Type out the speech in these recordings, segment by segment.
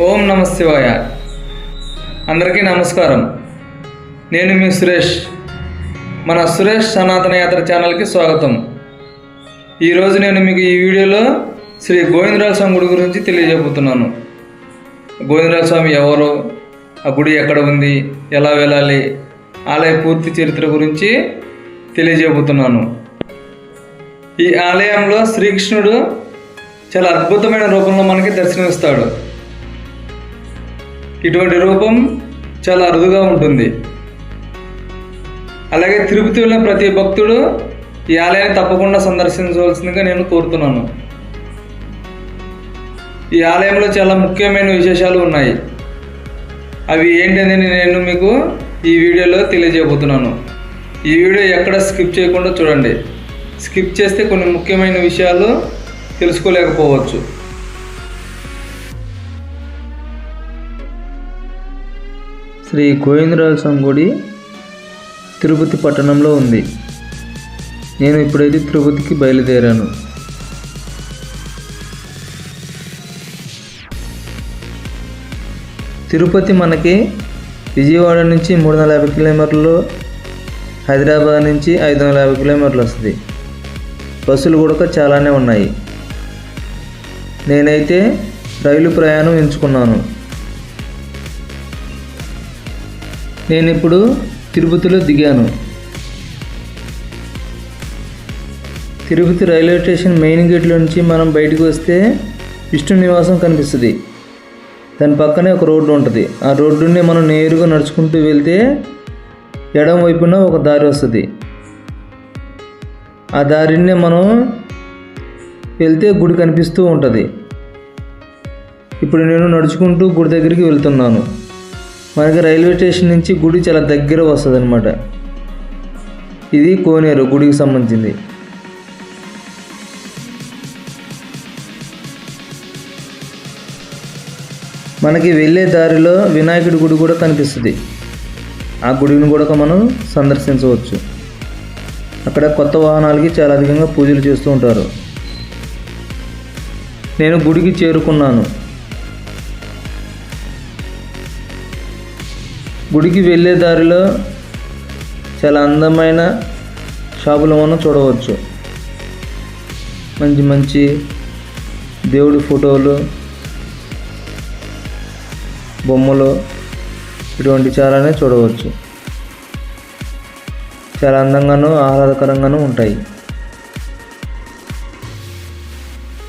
ఓం నమ శివాయ. అందరికీ నమస్కారం. నేను మీ సురేష్. మన సురేష్ సనాతన యాత్ర ఛానల్కి స్వాగతం. ఈరోజు నేను మీకు ఈ వీడియోలో శ్రీ గోవిందరాజ స్వామి గుడి గురించి తెలియజేయబోతున్నాను. గోవిందరాజ స్వామి ఎవరు, ఆ గుడి ఎక్కడ ఉంది, ఎలా వెళ్ళాలి, ఆలయ పూర్తి చరిత్ర గురించి తెలియజేయబోతున్నాను. ఈ ఆలయంలో శ్రీకృష్ణుడు చాలా అద్భుతమైన రూపంలో మనకి దర్శనమిస్తాడు. ఇటువంటి రూపం చాలా అరుదుగా ఉంటుంది. అలాగే తిరుపతి వెళ్ళిన ప్రతి భక్తుడు ఈ ఆలయాన్ని తప్పకుండా సందర్శించవలసిందిగా నేను కోరుతున్నాను. ఈ ఆలయంలో చాలా ముఖ్యమైన విశేషాలు ఉన్నాయి. అవి ఏంటనేది నేను మీకు ఈ వీడియోలో తెలియజేయబోతున్నాను. ఈ వీడియో ఎక్కడ స్కిప్ చేయకుండా చూడండి. స్కిప్ చేస్తే కొన్ని ముఖ్యమైన విషయాలు తెలుసుకోలేకపోవచ్చు. శ్రీ గోవిందరాజ స్వామి గుడి తిరుపతి పట్టణంలో ఉంది. నేను ఇప్పుడైతే తిరుపతికి బయలుదేరాను. తిరుపతి మనకి విజయవాడ నుంచి 350 కిలోమీటర్లు, హైదరాబాద్ నుంచి 550 కిలోమీటర్లు వస్తుంది. బస్సులు కూడా చాలానే ఉన్నాయి. నేనైతే రైలు ప్రయాణం ఎంచుకున్నాను. నేను ఇప్పుడు తిరుపతిలో దిగాను. తిరుపతి రైల్వే స్టేషన్ మెయిన్ గేట్లో నుంచి మనం బయటకు వస్తే విష్ణు నివాసం కనిపిస్తుంది. దాని పక్కనే ఒక రోడ్డు ఉంటుంది. ఆ రోడ్డుని మనం నేరుగా నడుచుకుంటూ వెళ్తే ఎడమ వైపున ఒక దారి వస్తుంది. ఆ దారిని మనం వెళ్తే గుడి కనిపిస్తూ ఉంటుంది. ఇప్పుడు నేను నడుచుకుంటూ గుడి దగ్గరికి వెళ్తున్నాను. మనకి రైల్వే స్టేషన్ నుంచి గుడి చాలా దగ్గర వస్తుంది అన్నమాట. ఇది కోనేరు గుడికి సంబంధించింది. మనకి వెళ్ళే దారిలో వినాయకుడి గుడి కూడా కనిపిస్తుంది. ఆ గుడిని కూడా మనం సందర్శించవచ్చు. అక్కడ కొత్త వాహనాలకి చాలా అధికంగా పూజలు చేస్తూ ఉంటారు. నేను గుడికి చేరుకున్నాను. గుడికి వెళ్ళే దారిలో చాలా అందమైన షాపులు మనం చూడవచ్చు. మంచి మంచి దేవుడి ఫోటోలు, బొమ్మలు ఇటువంటి చాలానే చూడవచ్చు. చాలా అందంగానూ ఆహ్లాదకరంగానూ ఉంటాయి.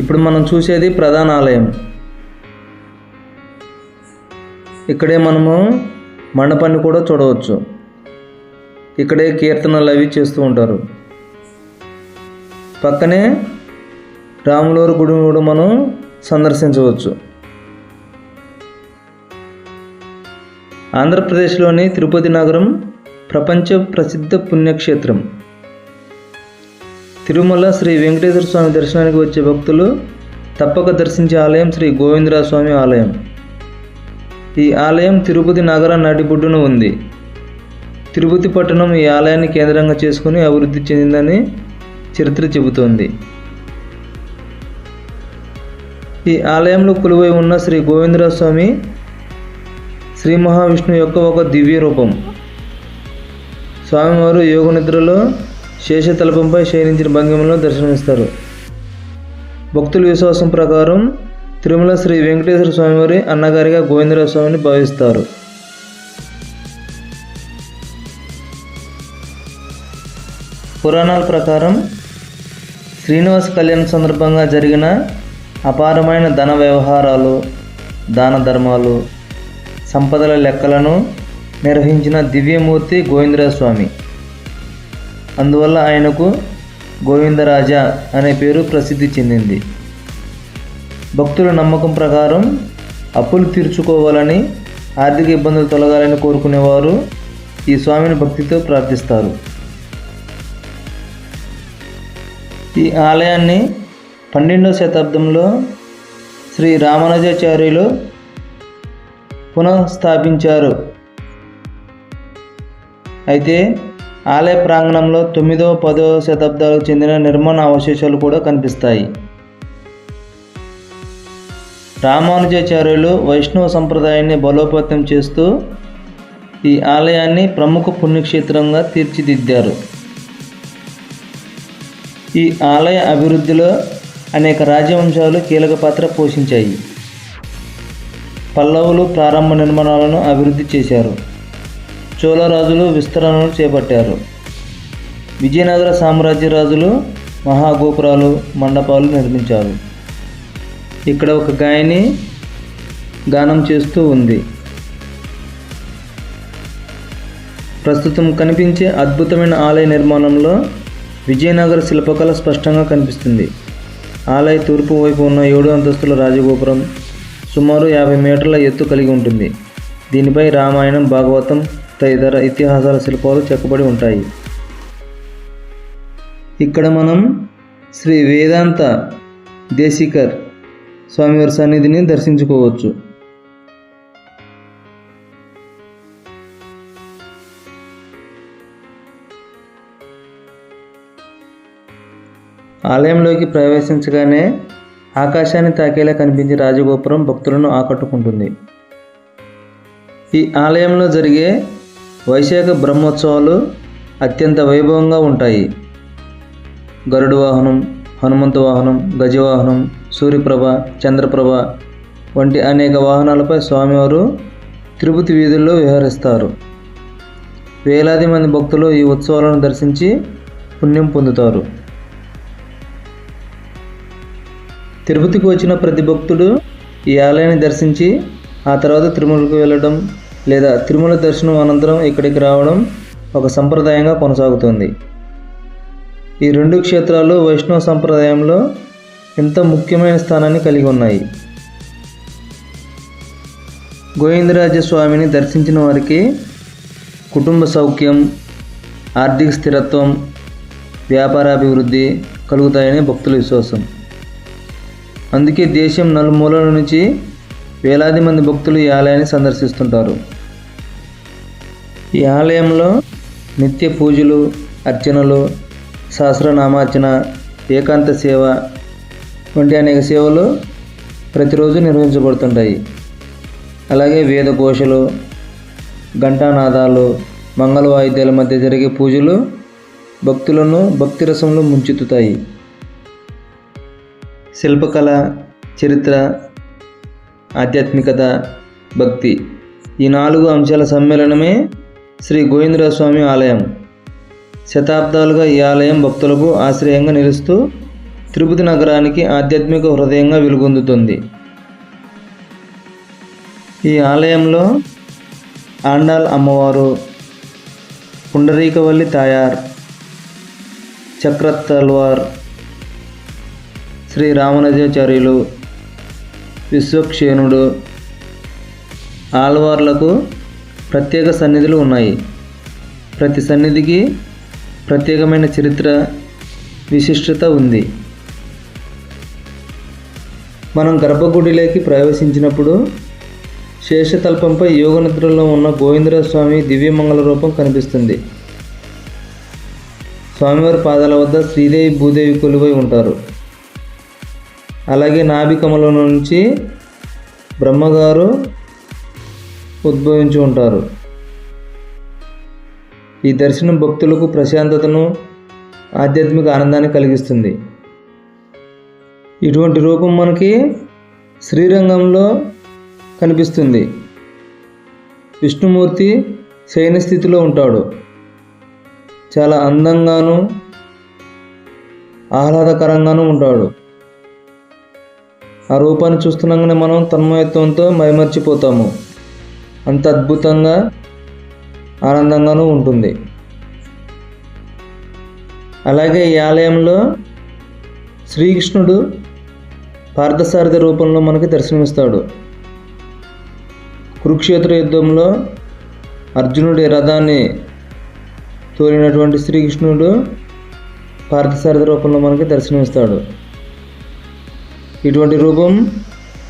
ఇప్పుడు మనం చూసేది ప్రధాన ఆలయం. ఇక్కడే మనము మండపాన్ని కూడా చూడవచ్చు. ఇక్కడే కీర్తనలు అవి చేస్తూ ఉంటారు. పక్కనే రాములవారి గుడిని కూడా మనం సందర్శించవచ్చు. ఆంధ్రప్రదేశ్లోని తిరుపతి నగరం ప్రపంచ ప్రసిద్ధ పుణ్యక్షేత్రం. తిరుమల శ్రీ వెంకటేశ్వర స్వామి దర్శనానికి వచ్చే భక్తులు తప్పక దర్శించే ఆలయం శ్రీ గోవిందరాజ స్వామి ఆలయం. ఈ ఆలయం తిరుపతి నగర నడిబొడ్డున ఉంది. తిరుపతి పట్టణం ఈ ఆలయాన్ని కేంద్రంగా చేసుకుని అభివృద్ధి చెందిందని చరిత్ర చెబుతోంది. ఈ ఆలయంలో కొలువై ఉన్న శ్రీ గోవిందరాజ స్వామి శ్రీ మహావిష్ణువు యొక్క ఒక దివ్య రూపం. స్వామివారు యోగ నిద్రలో శేషతల్పంపై శయనించిన భంగిమలో దర్శనమిస్తారు. భక్తుల విశ్వాసం ప్రకారం తిరుమల శ్రీ వెంకటేశ్వర స్వామివారి అన్నగారిగా గోవిందరాజ స్వామిని భావిస్తారు. పురాణాల ప్రకారం శ్రీనివాస కళ్యాణం సందర్భంగా జరిగిన అపారమైన ధన వ్యవహారాలు, దాన ధర్మాలు, సంపదల లెక్కలను నిర్వహించిన దివ్యమూర్తి గోవిందరాజ స్వామి. అందువల్ల ఆయనకు గోవిందరాజ అనే పేరు ప్రసిద్ధి చెందింది. భక్తుల నమ్మకం ప్రకారం అప్పులు తీర్చుకోవాలని, ఆర్థిక ఇబ్బందులు తొలగాలని కోరుకునేవారు ఈ స్వామిని భక్తితో ప్రార్థిస్తారు. ఈ ఆలయాన్ని 12వ శతాబ్దంలో శ్రీ రామానుజాచార్యులు పునఃస్థాపించారు. అయితే ఆలయ ప్రాంగణంలో 9వ 10వ శతాబ్దాలకు చెందిన నిర్మాణ అవశేషాలు కూడా కనిపిస్తాయి. రామానుజాచార్యులు వైష్ణవ సంప్రదాయాన్ని బలోపేతం చేస్తూ ఈ ఆలయాన్ని ప్రముఖ పుణ్యక్షేత్రంగా తీర్చిదిద్దారు. ఈ ఆలయ అభివృద్ధిలో అనేక రాజవంశాలు కీలక పాత్ర పోషించాయి. పల్లవులు ప్రారంభ నిర్మాణాలను అభివృద్ధి చేశారు. చోళరాజులు విస్తరణను చేపట్టారు. విజయనగర సామ్రాజ్య రాజులు మహాగోపురాలు, మండపాలు నిర్మించారు. ఇక్కడ ఒక గాయని గానం చేస్తూ ఉంది. ప్రస్తుతం కనిపించే అద్భుతమైన ఆలయ నిర్మాణంలో విజయనగర శిల్పకళ స్పష్టంగా కనిపిస్తుంది. ఆలయ తూర్పు వైపు ఉన్న 7 అంతస్తుల రాజగోపురం సుమారు 50 మీటర్ల ఎత్తు కలిగి ఉంటుంది. దీనిపై రామాయణం, భాగవతం తదితర ఇతిహాసాల శిల్పాలు చెక్కబడి ఉంటాయి. ఇక్కడ మనం శ్రీ వేదాంత దేశికర్ స్వామివారి సన్నిధిని దర్శించుకోవచ్చు. ఆలయంలోకి ప్రవేశించగానే ఆకాశాన్ని తాకేలా కనిపించే రాజగోపురం భక్తులను ఆకట్టుకుంటుంది. ఈ ఆలయంలో జరిగే వైశాఖ బ్రహ్మోత్సవాలు అత్యంత వైభవంగా ఉంటాయి. గరుడు వాహనం, హనుమంత వాహనం, గజవాహనం, సూర్యప్రభ, చంద్రప్రభ వంటి అనేక వాహనాలపై స్వామివారు తిరుపతి వీధుల్లో విహరిస్తారు. వేలాది మంది భక్తులు ఈ ఉత్సవాలను దర్శించి పుణ్యం పొందుతారు. తిరుపతికి వచ్చిన ప్రతి భక్తుడు ఈ ఆలయాన్ని దర్శించి ఆ తర్వాత తిరుమలకు వెళ్ళడం లేదా తిరుమల దర్శనం అనంతరం ఇక్కడికి రావడం ఒక సంప్రదాయంగా కొనసాగుతుంది. ఈ 2 క్షేత్రాలు వైష్ణవ సంప్రదాయంలో ఎంతో ముఖ్యమైన స్థానాన్ని కలిగి ఉన్నాయి. గోవిందరాజ స్వామిని దర్శించిన వారికి కుటుంబ సౌఖ్యం, ఆర్థిక స్థిరత్వం, వ్యాపారాభివృద్ధి కలుగుతాయని భక్తుల విశ్వాసం. అందుకే దేశం నలుమూలల నుంచి వేలాది మంది భక్తులు ఈ ఆలయాన్ని సందర్శిస్తుంటారు. ఈ ఆలయంలో నిత్య పూజలు, అర్చనలు, సహస్రనామార్చన, ఏకాంత సేవ వంటి అనేక సేవలు ప్రతిరోజు నిర్వహించబడుతుంటాయి. అలాగే వేద ఘోషలు, ఘంటానాదాలు, మంగళ వాయిద్యాల మధ్య జరిగే పూజలు భక్తులను భక్తిరసంలో ముంచెత్తుతాయి. శిల్పకళ, చరిత్ర, ఆధ్యాత్మికత, భక్తి ఈ 4 అంశాల సమ్మేళనమే శ్రీ గోవిందరాజ స్వామి ఆలయం. శతాబ్దాలుగా ఈ ఆలయం భక్తులకు ఆశ్రయంగా నిలుస్తూ తిరుపతి నగరానికి ఆధ్యాత్మిక హృదయంగా వెలుగొందుతుంది. ఈ ఆలయంలో ఆండాల్ అమ్మవారు, పుండరీకవల్లి తాయార్, చక్రతల్వార్, శ్రీ రామానుజాచార్యులు, విశ్వక్షేణుడు, ఆళ్వార్లకు ప్రత్యేక సన్నిధులు ఉన్నాయి. ప్రతి సన్నిధికి ప్రత్యేకమైన చరిత్ర, విశిష్టత ఉంది. మనం గర్భగుడిలోకి ప్రవేశించినప్పుడు శేషతల్పంపై యోగనిద్రలో ఉన్న గోవిందరాజ స్వామి దివ్యమంగళ రూపం కనిపిస్తుంది. స్వామివారి పాదాల వద్ద శ్రీదేవి, భూదేవి కొలువై ఉంటారు. అలాగే నాభికమలం నుంచి బ్రహ్మగారు ఉద్భవించి ఉంటారు. ఈ దర్శనం భక్తులకు ప్రశాంతతను, ఆధ్యాత్మిక ఆనందాన్ని కలిగిస్తుంది. ఇటువంటి రూపం మనకి శ్రీరంగంలో కనిపిస్తుంది. విష్ణుమూర్తి శయన స్థితిలో ఉంటాడు. చాలా అందంగాను ఆహ్లాదకరంగాను ఉంటాడు. ఆ రూపాన్ని చూస్తున్నాగానే మనం తన్మయత్వంతో మైమర్చిపోతాము. అంత అద్భుతంగా ఆనందంగానూ ఉంటుంది. అలాగే ఈ ఆలయంలో శ్రీకృష్ణుడు పార్థసారథి రూపంలో మనకి దర్శనమిస్తాడు. కురుక్షేత్ర యుద్ధంలో అర్జునుడి రథాన్ని తోలినటువంటి శ్రీకృష్ణుడు పార్థసారథి రూపంలో మనకి దర్శనమిస్తాడు. ఇటువంటి రూపం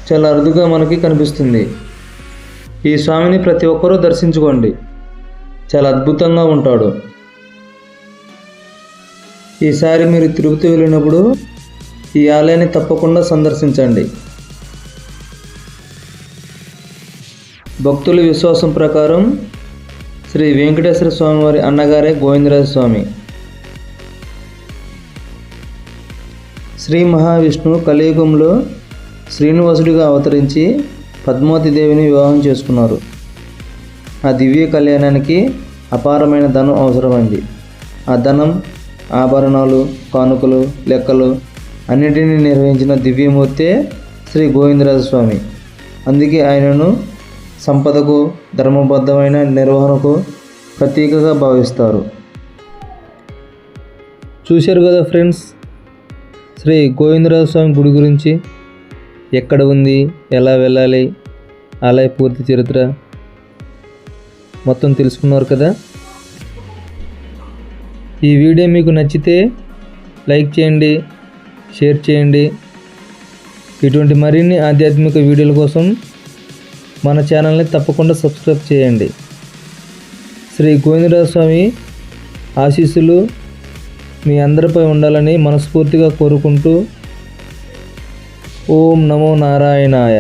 చాలా అరుదుగా మనకి కనిపిస్తుంది. ఈ స్వామిని ప్రతి ఒక్కరూ దర్శించుకోండి. చాలా అద్భుతంగా ఉంటాడు. ఈసారి మీరు తిరుపతి వెళ్ళినప్పుడు ఈ ఆలయాన్ని తప్పకుండా సందర్శించండి. భక్తుల విశ్వాసం ప్రకారం శ్రీ వెంకటేశ్వర స్వామి వారి అన్నగారే గోవిందరాజ స్వామి. శ్రీ మహావిష్ణువు కలియుగంలో శ్రీనివాసుడిగా అవతరించి పద్మావతి దేవిని వివాహం చేసుకున్నారు. ఆ దివ్య కళ్యాణానికి అపారమైన ధనం అవసరమైంది. ఆ ధనం, ఆభరణాలు, కానుకలు, లెక్కలు అన్నిటినీ నిర్వహించిన దివ్యమూర్తే శ్రీ గోవిందరాజ స్వామి. అందుకే ఆయనను సంపదకు, ధర్మబద్ధమైన నిర్వహణకు ప్రతీకగా భావిస్తారు. చూశారు కదా ఫ్రెండ్స్, శ్రీ గోవిందరాజ స్వామి గుడి గురించి, ఎక్కడ ఉంది, ఎలా వెళ్ళాలి, ఆలయ పూర్తి చరిత్ర మొత్తం తెలుసుకున్నారు కదా. ఈ వీడియో మీకు నచ్చితే లైక్ చేయండి, షేర్ చేయండి. ఇటువంటి మరిన్ని ఆధ్యాత్మిక వీడియోల కోసం మన ఛానల్ని తప్పకుండా సబ్స్క్రైబ్ చేయండి. శ్రీ గోవిందరాజ స్వామి ఆశీస్సులు మీ అందరిపై ఉండాలని మనస్ఫూర్తిగా కోరుకుంటూ ఓం నమో నారాయణాయ.